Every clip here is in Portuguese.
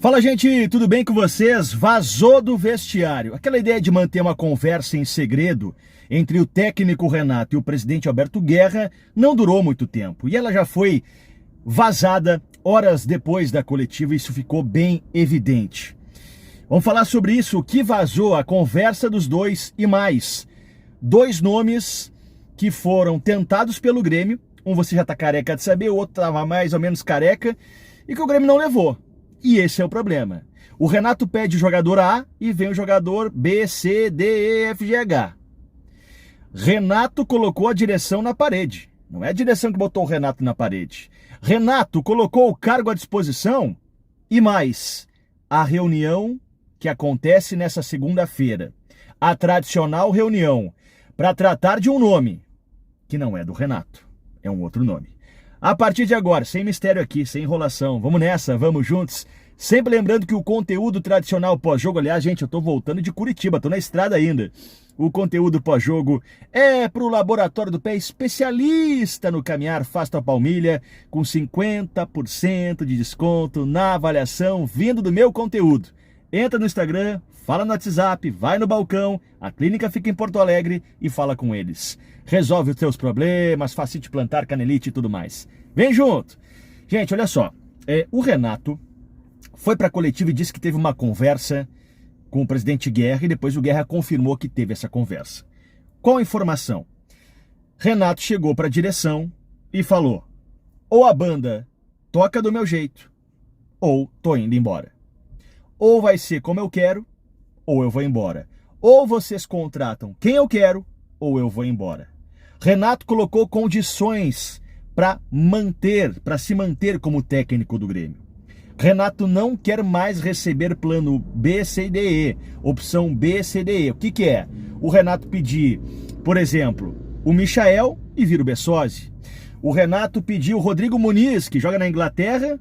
Fala, gente, tudo bem com vocês? Vazou do vestiário. Aquela ideia de manter uma conversa em segredo entre o técnico Renato e o presidente Alberto Guerra não durou muito tempo. E ela já foi vazada horas depois da coletiva e isso ficou bem evidente. Vamos falar sobre isso, o que vazou, a conversa dos dois e mais. Dois nomes que foram tentados pelo Grêmio. Um você já tá careca de saber, o outro tava mais ou menos careca e que o Grêmio não levou. E esse é o problema. O Renato pede o jogador A e vem o jogador B, C, D, E, F, G, H. Renato colocou a direção na parede. Não é a direção que botou o Renato na parede. Renato colocou o cargo à disposição e mais. A reunião que acontece nessa segunda-feira. A tradicional reunião para tratar de um nome que não é do Renato. É um outro nome. A partir de agora, sem mistério aqui, sem enrolação, vamos nessa, vamos juntos. Sempre lembrando que o conteúdo tradicional pós-jogo, aliás, gente, eu tô voltando de Curitiba, tô na estrada ainda. O conteúdo pós-jogo é pro Laboratório do Pé, especialista no caminhar Fasto a Palmilha, com 50% de desconto na avaliação vindo do meu conteúdo. Entra no Instagram, fala no WhatsApp, vai no balcão, a clínica fica em Porto Alegre e fala com eles. Resolve os teus problemas, facilite plantar, canelite e tudo mais. Vem junto! Gente, olha só, o Renato foi para a coletiva e disse que teve uma conversa com o presidente Guerra e depois o Guerra confirmou que teve essa conversa. Qual a informação? Renato chegou para a direção e falou: ou a banda toca do meu jeito, ou tô indo embora. Ou vai ser como eu quero, ou eu vou embora. Ou vocês contratam quem eu quero, ou eu vou embora. Renato colocou condições para se manter como técnico do Grêmio. Renato não quer mais receber plano B, C, D, E. Opção B, C, D, E. O que é? O Renato pedir, por exemplo, o Michael e vira o Bessosi. O Renato pediu o Rodrigo Muniz, que joga na Inglaterra,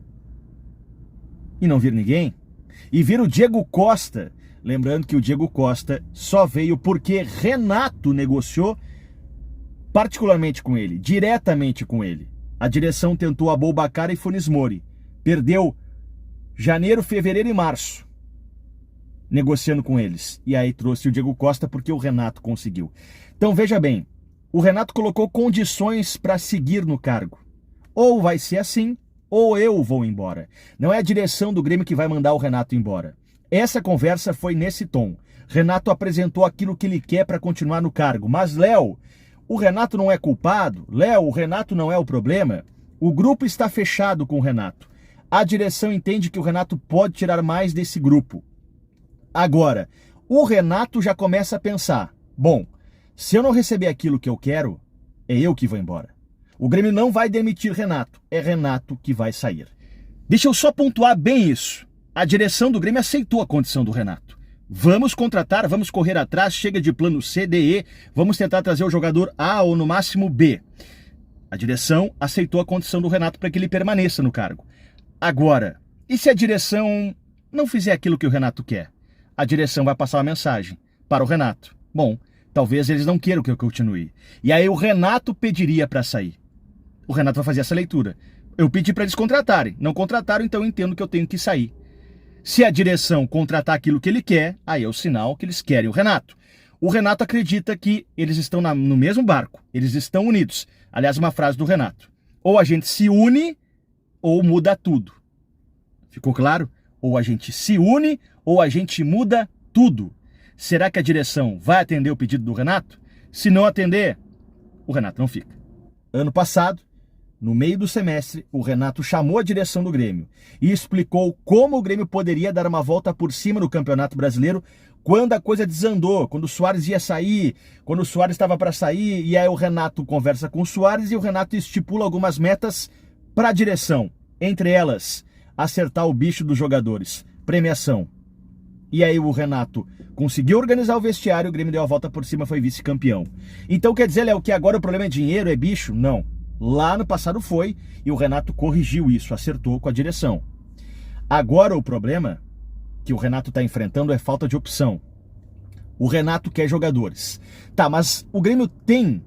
e não vira ninguém. E vira o Diego Costa. Lembrando que o Diego Costa só veio porque Renato negociou particularmente com ele, diretamente com ele. A direção tentou Aboubacar e Funes Mori. Perdeu janeiro, fevereiro e março negociando com eles. E aí trouxe o Diego Costa porque o Renato conseguiu. Então veja bem, o Renato colocou condições para seguir no cargo. Ou vai ser assim, ou eu vou embora. Não é a direção do Grêmio que vai mandar o Renato embora. Essa conversa foi nesse tom. Renato apresentou aquilo que ele quer para continuar no cargo. Mas, Léo, o Renato não é culpado? Léo, o Renato não é o problema? O grupo está fechado com o Renato. A direção entende que o Renato pode tirar mais desse grupo. Agora, o Renato já começa a pensar: bom, se eu não receber aquilo que eu quero, é eu que vou embora. O Grêmio não vai demitir Renato, é Renato que vai sair. Deixa eu só pontuar bem isso. A direção do Grêmio aceitou a condição do Renato. Vamos contratar, vamos correr atrás, chega de plano C, D, E, vamos tentar trazer o jogador A ou no máximo B. A direção aceitou a condição do Renato para que ele permaneça no cargo. Agora, e se a direção não fizer aquilo que o Renato quer? A direção vai passar uma mensagem para o Renato: bom, talvez eles não queiram que eu continue. E aí o Renato pediria para sair. O Renato vai fazer essa leitura. Eu pedi para eles contratarem. Não contrataram, então eu entendo que eu tenho que sair. Se a direção contratar aquilo que ele quer, aí é o sinal que eles querem o Renato. O Renato acredita que eles estão no mesmo barco. Eles estão unidos. Aliás, uma frase do Renato: ou a gente se une, ou muda tudo. Ficou claro? Ou a gente se une, ou a gente muda tudo. Será que a direção vai atender o pedido do Renato? Se não atender, o Renato não fica. Ano passado, no meio do semestre, o Renato chamou a direção do Grêmio e explicou como o Grêmio poderia dar uma volta por cima no Campeonato Brasileiro quando a coisa desandou, quando o Soares ia sair, quando o Soares estava para sair, e aí o Renato conversa com o Soares e o Renato estipula algumas metas para a direção. Entre elas, acertar o bicho dos jogadores, premiação. E aí o Renato conseguiu organizar o vestiário, o Grêmio deu a volta por cima, foi vice-campeão. Então quer dizer, Léo, que agora o problema é dinheiro, é bicho? Não. Lá no passado foi, e o Renato corrigiu isso, acertou com a direção. Agora o problema que o Renato está enfrentando é falta de opção. O Renato quer jogadores. Tá, mas o Grêmio tem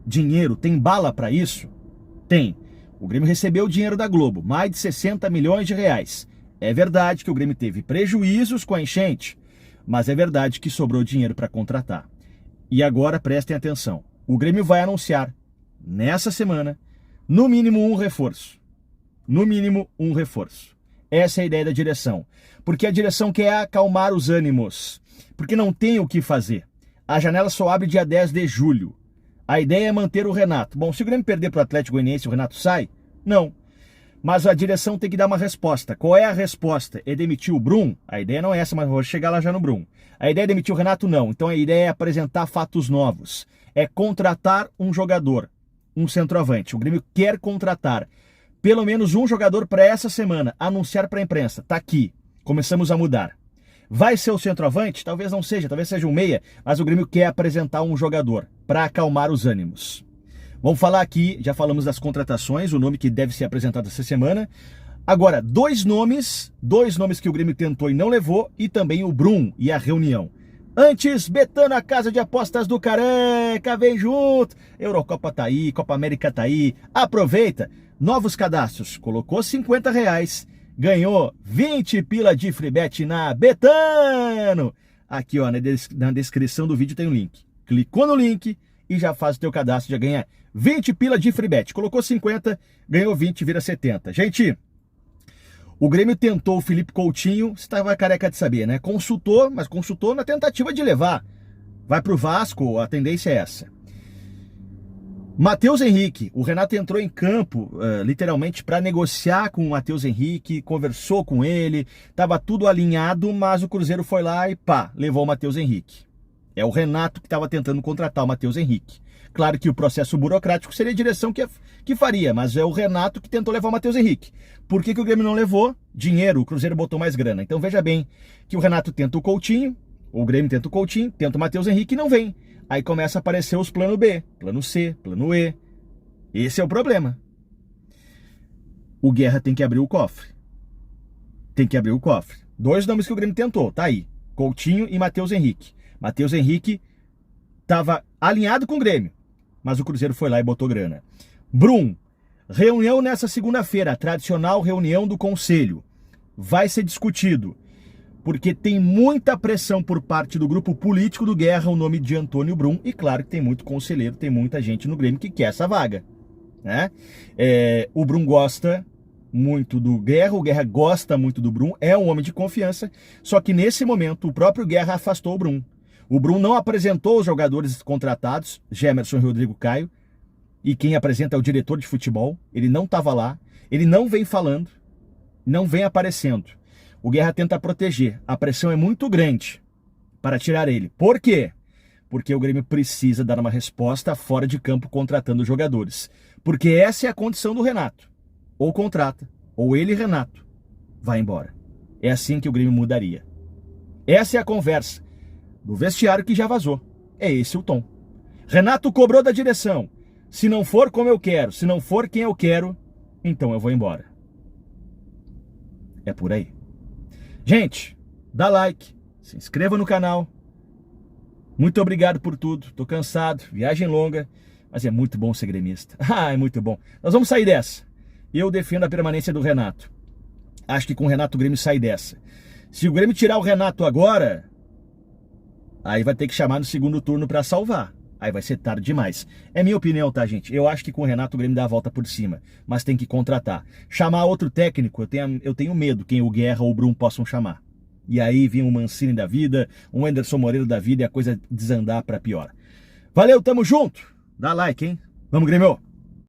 dinheiro, tem bala para isso? Tem. O Grêmio recebeu o dinheiro da Globo, mais de 60 milhões de reais. É verdade que o Grêmio teve prejuízos com a enchente, mas é verdade que sobrou dinheiro para contratar. E agora prestem atenção, o Grêmio vai anunciar nessa semana, no mínimo um reforço. No mínimo um reforço. Essa é a ideia da direção. Porque a direção quer acalmar os ânimos. Porque não tem o que fazer. A janela só abre dia 10 de julho. A ideia é manter o Renato. Bom, se o Grêmio perder para o Atlético Goianiense, o Renato sai? Não. Mas a direção tem que dar uma resposta. Qual é a resposta? É demitir o Brum? A ideia não é essa, mas vou chegar lá já no Brum. A ideia é demitir o Renato? Não. Então a ideia é apresentar fatos novos. É contratar um jogador, um centroavante. O Grêmio quer contratar pelo menos um jogador para essa semana. Anunciar para a imprensa. Tá aqui. Começamos a mudar. Vai ser o centroavante? Talvez não seja, talvez seja um meia, mas o Grêmio quer apresentar um jogador para acalmar os ânimos. Vamos falar aqui, já falamos das contratações, o nome que deve ser apresentado essa semana. Agora, dois nomes que o Grêmio tentou e não levou, e também o Brum e a reunião. Antes, Betano, a casa de apostas do Careca, vem junto. Eurocopa tá aí, Copa América tá aí. Aproveita, novos cadastros, colocou R$50, ganhou 20 pila de free bet na Betano. Aqui, ó, na descrição do vídeo tem um link. Clicou no link e já faz o teu cadastro, já ganha 20 pila de free bet. Colocou 50, ganhou 20, vira 70. Gente, o Grêmio tentou o Felipe Coutinho, você estava careca de saber, né? Consultou, mas consultou na tentativa de levar. Vai pro Vasco, a tendência é essa. Matheus Henrique, o Renato entrou em campo, literalmente, para negociar com o Matheus Henrique, conversou com ele, estava tudo alinhado, mas o Cruzeiro foi lá e pá, levou o Matheus Henrique. É o Renato que estava tentando contratar o Matheus Henrique. Claro que o processo burocrático seria a direção que faria, mas é o Renato que tentou levar o Matheus Henrique. Por que o Grêmio não levou? Dinheiro, o Cruzeiro botou mais grana. Então veja bem que o Renato tenta o Coutinho, o Grêmio tenta o Coutinho, tenta o Matheus Henrique e não vem. Aí começa a aparecer os plano B, plano C, plano E. Esse é o problema. O Guerra tem que abrir o cofre. Tem que abrir o cofre. Dois nomes que o Grêmio tentou, tá aí. Coutinho e Matheus Henrique. Matheus Henrique estava alinhado com o Grêmio, mas o Cruzeiro foi lá e botou grana. Brum, reunião nessa segunda-feira, tradicional reunião do Conselho. Vai ser discutido, porque tem muita pressão por parte do grupo político do Guerra, o nome de Antônio Brum, e claro que tem muito conselheiro, tem muita gente no Grêmio que quer essa vaga, né? O Brum gosta muito do Guerra, o Guerra gosta muito do Brum, é um homem de confiança, só que nesse momento o próprio Guerra afastou o Brum. O Brum não apresentou os jogadores contratados, Gemerson e Rodrigo Caio, e quem apresenta é o diretor de futebol, ele não estava lá, ele não vem falando, não vem aparecendo. O Guerra tenta proteger, a pressão é muito grande para tirar ele. Por quê? Porque o Grêmio precisa dar uma resposta fora de campo contratando jogadores. Porque essa é a condição do Renato. Ou contrata, ou ele, Renato, vai embora. É assim que o Grêmio mudaria. Essa é a conversa do vestiário que já vazou. É esse o tom. Renato cobrou da direção. Se não for como eu quero, se não for quem eu quero, então eu vou embora. É por aí. Gente, dá like, se inscreva no canal. Muito obrigado por tudo. Tô cansado, viagem longa, mas é muito bom ser gremista. Ah, é muito bom. Nós vamos sair dessa. Eu defendo a permanência do Renato. Acho que com o Renato o Grêmio sai dessa. Se o Grêmio tirar o Renato agora, aí vai ter que chamar no segundo turno para salvar. Aí vai ser tarde demais. É minha opinião, tá, gente? Eu acho que com o Renato o Grêmio dá a volta por cima. Mas tem que contratar. Chamar outro técnico, eu tenho medo quem o Guerra ou o Brum possam chamar. E aí vem um Mancini da vida, um Anderson Moreira da vida e a coisa desandar para pior. Valeu, tamo junto. Dá like, hein? Vamos, Grêmio!